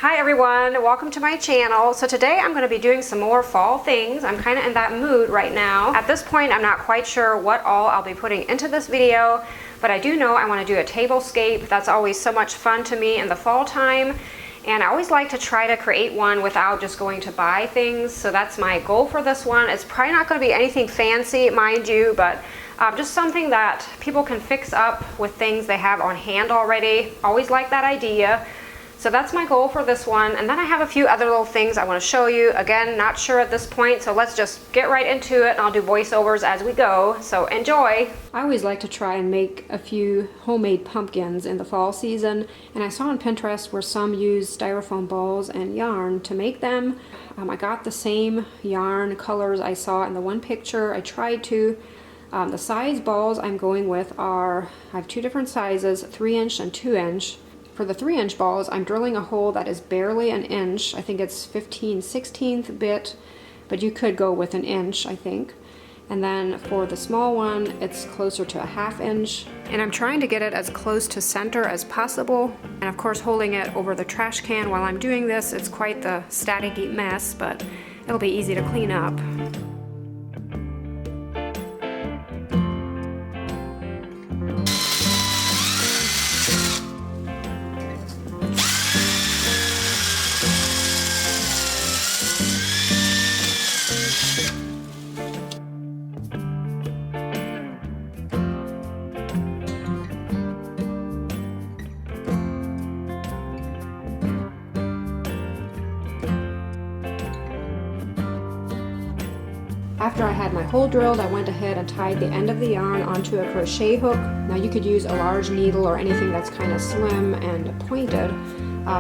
Hi everyone, welcome to my channel. So today I'm going to be doing some more fall things. I'm kind of in that mood right now. At this point I'm not quite sure what all I'll be putting into this video, but I do know I want to do a tablescape. That's always so much fun to me in the fall time, and I always like to try to create one without just going to buy things. So that's my goal for this one. It's probably not going to be anything fancy, mind you, but just something that people can fix up with things they have on hand already. Always like that idea. So that's my goal for this one. And then I have a few other little things I want to show you. Again, not sure at this point, so let's just get right into it, and I'll do voiceovers as we go. So enjoy. I always like to try and make a few homemade pumpkins in the fall season, and I saw on Pinterest where some use styrofoam balls and yarn to make them. I got the same yarn colors I saw in the one picture. I tried to. The size balls I'm going with are, I have two different sizes, 3-inch and 2-inch. For the 3-inch balls, I'm drilling a hole that is barely an inch. I think it's 15/16 bit, but you could go with an inch, I think. And then for the small one, it's closer to a 1/2 inch. And I'm trying to get it as close to center as possible. And of course, holding it over the trash can while I'm doing this, it's quite the staticky mess, but it'll be easy to clean up. After I had my hole drilled, I went ahead and tied the end of the yarn onto a crochet hook. Now you could use a large needle or anything that's kind of slim and pointed,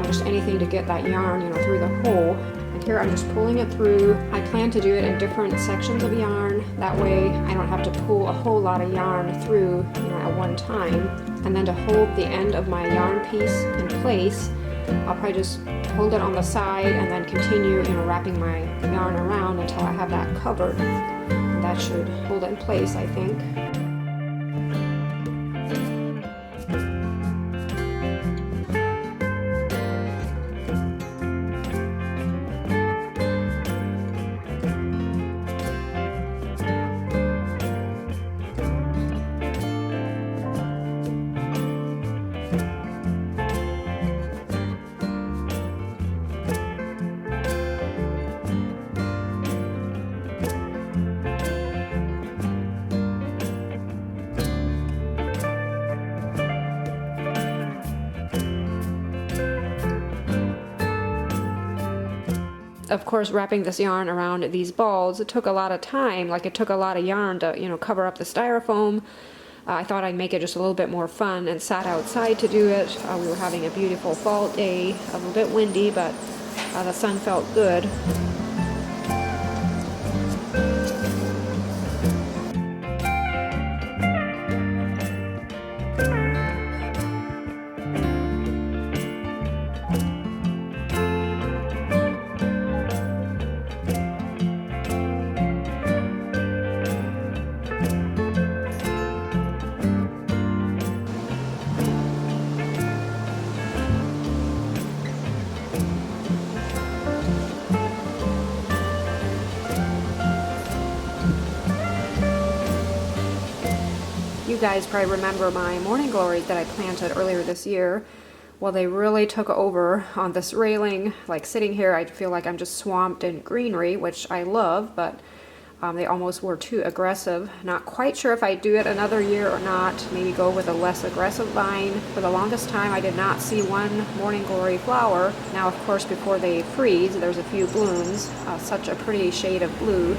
just anything to get that yarn, through the hole. And here I'm just pulling it through. I plan to do it in different sections of yarn. That way I don't have to pull a whole lot of yarn through, at one time. And then to hold the end of my yarn piece in place, I'll probably just hold it on the side and then continue, wrapping my yarn around until I have that covered. And that should hold it in place, I think. Of course, wrapping this yarn around these balls, it took a lot of time. Like, it took a lot of yarn to, cover up the styrofoam. I thought I'd make it just a little bit more fun and sat outside to do it. We were having a beautiful fall day, a little bit windy, but the sun felt good. You guys probably remember my morning glories that I planted earlier this year. Well, they really took over on this railing. Like, sitting here, I feel like I'm just swamped in greenery, which I love, but they almost were too aggressive. Not quite sure if I do it another year or not. Maybe go with a less aggressive vine. For the longest time, I did not see one morning glory flower. Now, of course, before they freeze, there's a few blooms. Such a pretty shade of blue.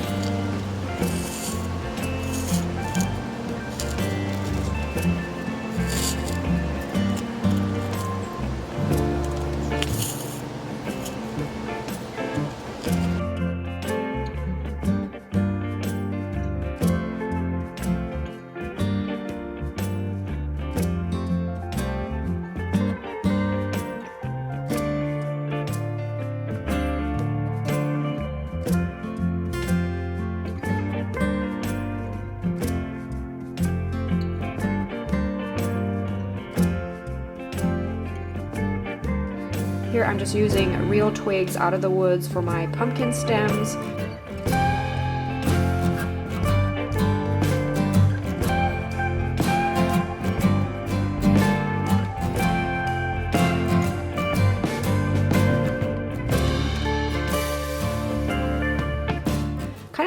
Here I'm just using real twigs out of the woods for my pumpkin stems.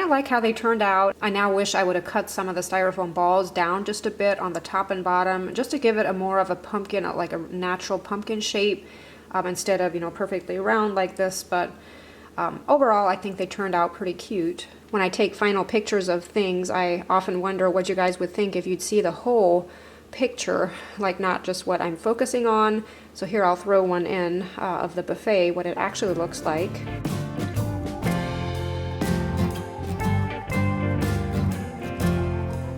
Like how they turned out. I now wish I would have cut some of the styrofoam balls down just a bit on the top and bottom, just to give it a more of a pumpkin, like a natural pumpkin shape, instead of, you know, perfectly round like this. But overall, I think they turned out pretty cute. When I take final pictures of things, I often wonder what you guys would think if you'd see the whole picture, like not just what I'm focusing on. So here I'll throw one in of the buffet, what it actually looks like.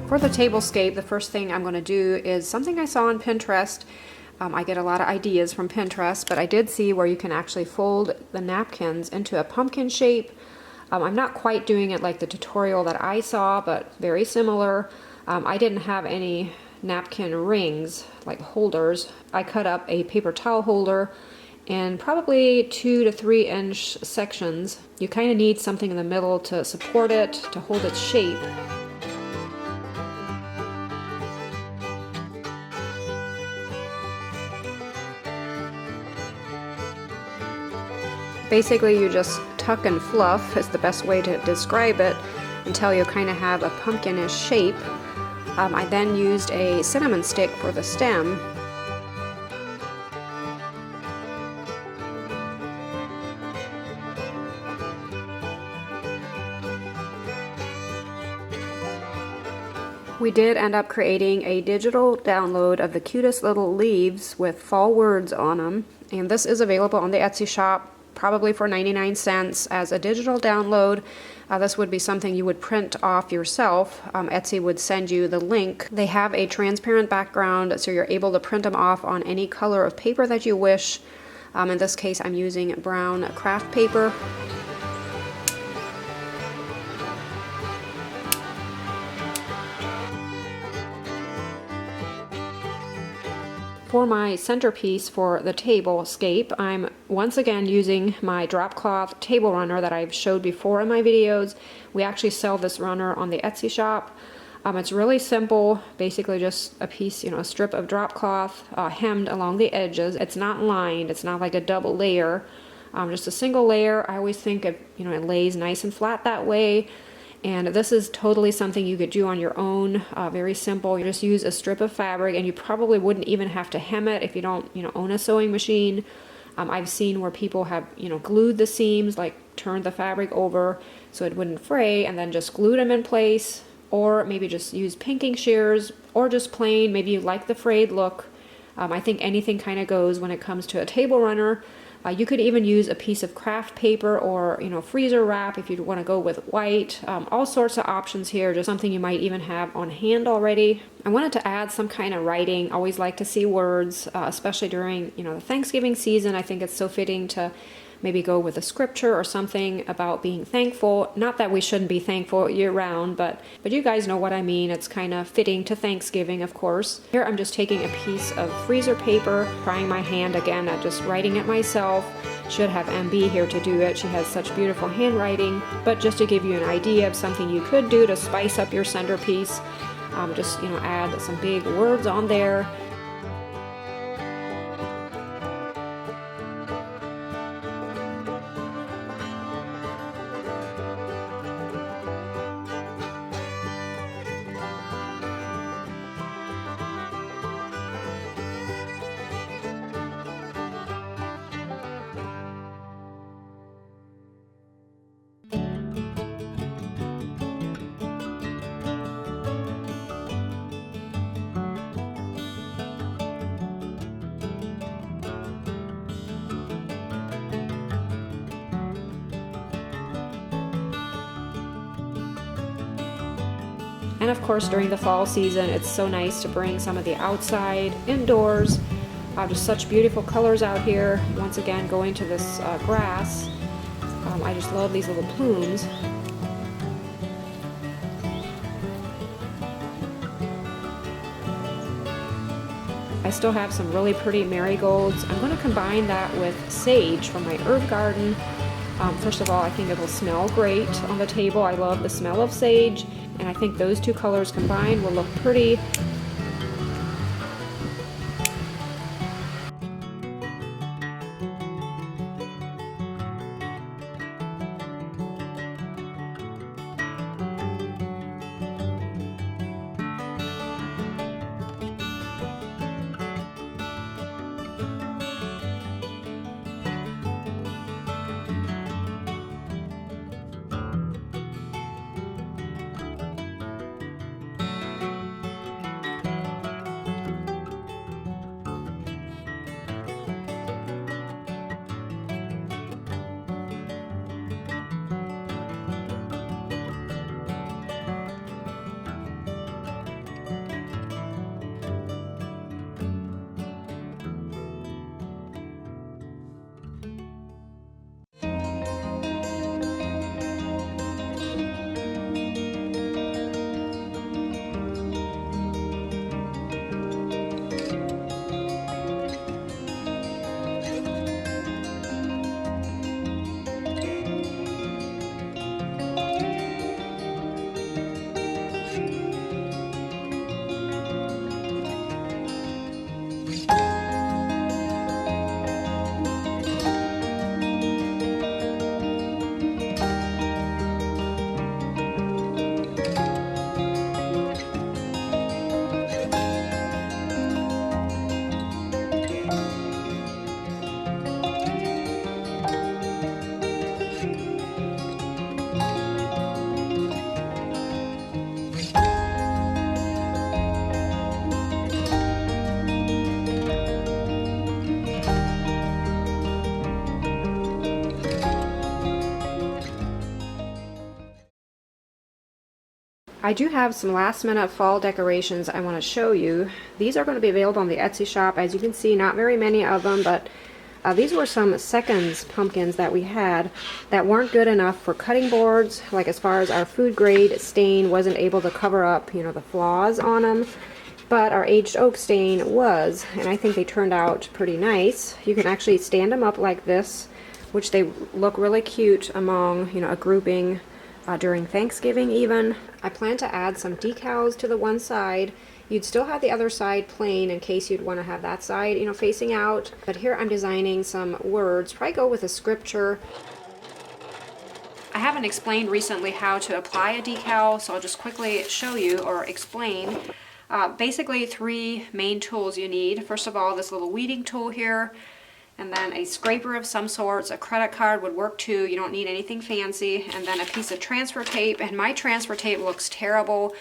For the tablescape, the first thing I'm going to do is something I saw on Pinterest. I get a lot of ideas from Pinterest, but I did see where you can actually fold the napkins into a pumpkin shape. I'm not quite doing it like the tutorial that I saw, but very similar. I didn't have any napkin rings, like holders. I cut up a paper towel holder in probably 2 to 3 inch sections. You kind of need something in the middle to support it, to hold its shape. Basically, you just tuck and fluff is the best way to describe it until you kind of have a pumpkinish shape. I then used a cinnamon stick for the stem. We did end up creating a digital download of the cutest little leaves with fall words on them, and this is available on the Etsy shop, probably for 99 cents as a digital download. This would be something you would print off yourself. Etsy would send you the link. They have a transparent background, so you're able to print them off on any color of paper that you wish. In this case, I'm using brown craft paper. For my centerpiece for the tablescape, I'm once again using my drop cloth table runner that I've showed before in my videos. We actually sell this runner on the Etsy shop. It's really simple, basically just a piece, a strip of drop cloth hemmed along the edges. It's not lined, it's not like a double layer, just a single layer. I always think it lays nice and flat that way. And this is totally something you could do on your own, very simple. You just use a strip of fabric, and you probably wouldn't even have to hem it if you don't, own a sewing machine. I've seen where people have, glued the seams, like turned the fabric over so it wouldn't fray, and then just glued them in place, or maybe just use pinking shears, or just plain. Maybe you like the frayed look. I think anything kind of goes when it comes to a table runner. You could even use a piece of craft paper or, freezer wrap if you want to go with white. All sorts of options here, just something you might even have on hand already. I wanted to add some kind of writing. Always like to see words, especially during, the Thanksgiving season. I think it's so fitting to maybe go with a scripture or something about being thankful. Not that we shouldn't be thankful year round, but you guys know what I mean. It's kind of fitting to Thanksgiving, of course. Here I'm just taking a piece of freezer paper, trying my hand again at just writing it myself. Should have MB here to do it. She has such beautiful handwriting. But just to give you an idea of something you could do to spice up your centerpiece, just add some big words on there. And of course, during the fall season, it's so nice to bring some of the outside indoors. Just such beautiful colors out here. Once again, going to this grass. I just love these little plumes. I still have some really pretty marigolds. I'm going to combine that with sage from my herb garden. First of all, I think it will smell great on the table. I love the smell of sage, and I think those two colors combined will look pretty. I do have some last minute fall decorations I want to show you. These are going to be available on the Etsy shop. As you can see, not very many of them, but these were some seconds pumpkins that we had that weren't good enough for cutting boards. Like as far as our food grade stain wasn't able to cover up, you know, the flaws on them. But our aged oak stain was, and I think they turned out pretty nice. You can actually stand them up like this, which they look really cute among, you know, a grouping during Thanksgiving even. I plan to add some decals to the one side. You'd still have the other side plain in case you'd want to have that side, you know, facing out. But here I'm designing some words. Probably go with a scripture. I haven't explained recently how to apply a decal, so I'll just quickly show you or explain. Basically 3 main tools you need. First of all, this little weeding tool here, and then a scraper of some sorts. A credit card would work too. You don't need anything fancy. And then a piece of transfer tape, and my transfer tape looks terrible.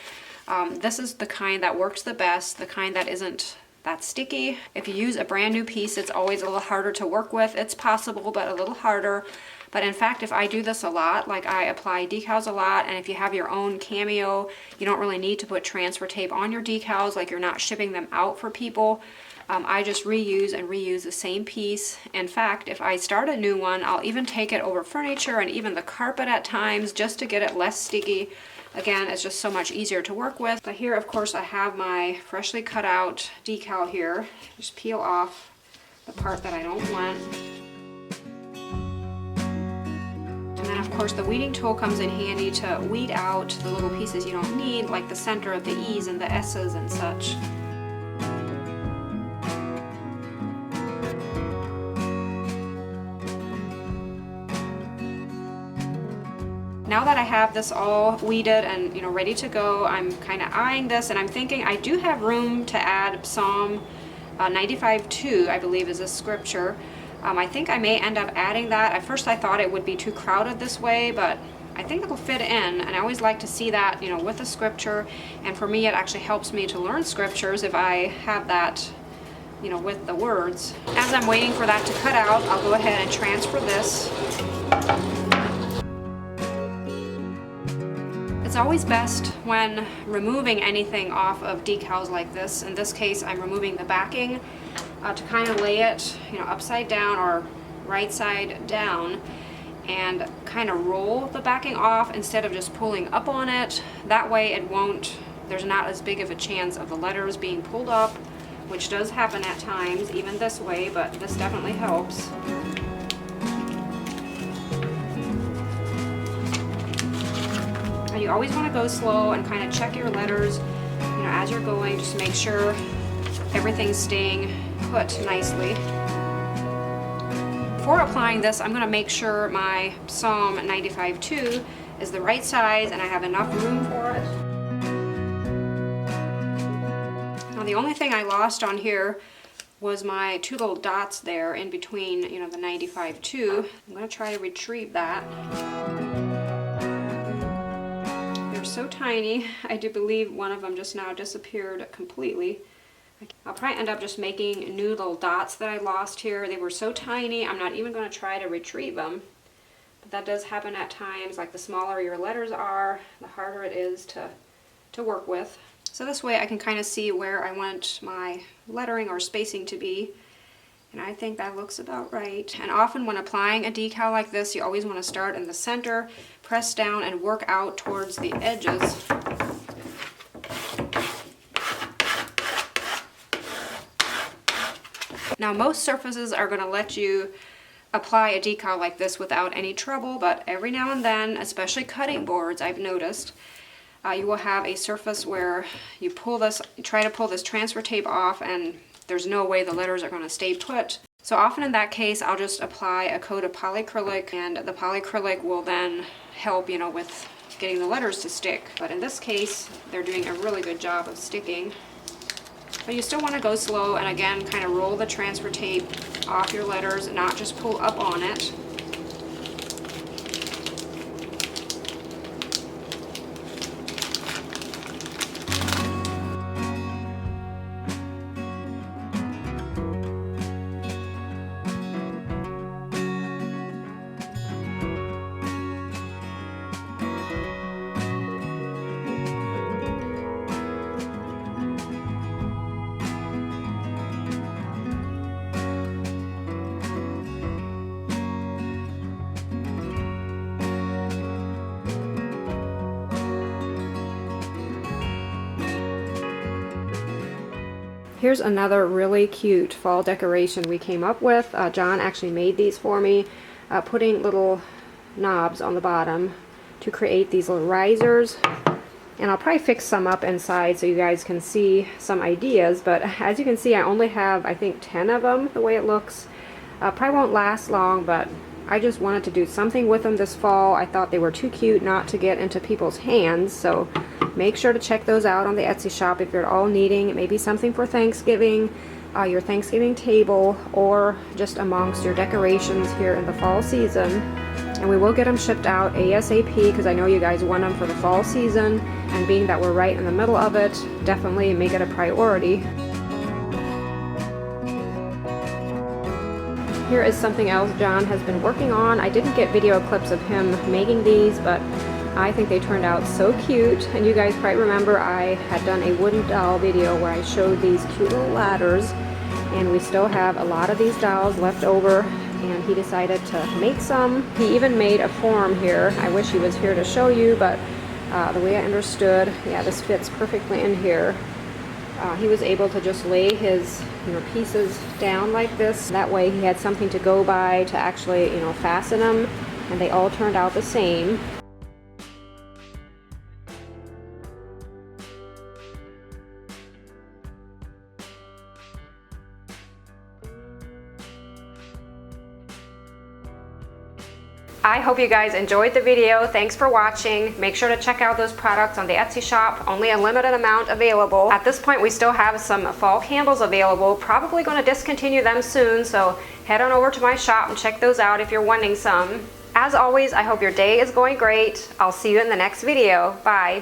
This is the kind that works the best, the kind that isn't that sticky. If you use a brand new piece, it's always a little harder to work with. It's possible, but a little harder. But in fact, if I do this a lot, like I apply decals a lot, and if you have your own cameo, you don't really need to put transfer tape on your decals, like you're not shipping them out for people. I just reuse and reuse the same piece. In fact, if I start a new one, I'll even take it over furniture and even the carpet at times just to get it less sticky. Again, it's just so much easier to work with. But here, of course, I have my freshly cut out decal here. Just peel off the part that I don't want. And then, of course, the weeding tool comes in handy to weed out the little pieces you don't need, like the center of the E's and the S's and such. Now that I have this all weeded and, you know, ready to go, I'm kind of eyeing this, and I'm thinking I do have room to add Psalm 95:2, I believe is a scripture. I think I may end up adding that. At first I thought it would be too crowded this way, but I think it'll fit in, and I always like to see that, you know, with a scripture. And for me, it actually helps me to learn scriptures if I have that, you know, with the words. As I'm waiting for that to cut out, I'll go ahead and transfer this. It's always best when removing anything off of decals like this. In this case, I'm removing the backing to kind of lay it, you know, upside down or right side down, and kind of roll the backing off instead of just pulling up on it. That way it won't, there's not as big of a chance of the letters being pulled up which does happen at times, even this way, but this definitely helps. And you always want to go slow and kind of check your letters, you know, as you're going, just make sure everything's staying put nicely. Before applying this, I'm going to make sure my Psalm 95:2 is the right size and I have enough room for it. Now the only thing I lost on here was my 2 little dots there in between, you know, the 95:2. I'm going to try to retrieve that. They're so tiny. I do believe one of them just now disappeared completely. I'll probably end up just making new little dots that I lost here. They were so tiny, I'm not even going to try to retrieve them. But that does happen at times. Like the smaller your letters are, the harder it is to work with. So this way I can kind of see where I want my lettering or spacing to be. And I think that looks about right. And often when applying a decal like this, you always want to start in the center, press down, and work out towards the edges. Now most surfaces are going to let you apply a decal like this without any trouble, but every now and then, especially cutting boards, I've noticed, you will have a surface where you try to pull this transfer tape off and there's no way the letters are going to stay put. So often in that case, I'll just apply a coat of polyacrylic, and the polyacrylic will then help, you know, with getting the letters to stick. But in this case, they're doing a really good job of sticking. But you still want to go slow and again kind of roll the transfer tape off your letters, not just pull up on it. Here's another really cute fall decoration we came up with. John actually made these for me, putting little knobs on the bottom to create these little risers. And I'll probably fix some up inside so you guys can see some ideas, but as you can see I only have, I think, 10 of them the way it looks. Probably won't last long, but I just wanted to do something with them this fall. I thought they were too cute not to get into people's hands, so make sure to check those out on the Etsy shop if you're at all needing maybe something for Thanksgiving, your Thanksgiving table, or just amongst your decorations here in the fall season. And we will get them shipped out ASAP because I know you guys want them for the fall season, and being that we're right in the middle of it, definitely make it a priority. Here is something else John has been working on. I didn't get video clips of him making these, but I think they turned out so cute. And you guys probably remember I had done a wooden doll video where I showed these cute little ladders, and we still have a lot of these dolls left over, and he decided to make some. He even made a form here. I wish he was here to show you, but the way I understood, yeah, this fits perfectly in here. He was able to just lay his pieces down like this. That way he had something to go by to actually fasten them, and they all turned out the same. I hope you guys enjoyed the video. Thanks for watching. Make sure to check out those products on the Etsy shop. Only a limited amount available. At this point, we still have some fall candles available. Probably going to discontinue them soon, so head on over to my shop and check those out if you're wanting some. As always, I hope your day is going great. I'll see you in the next video. Bye.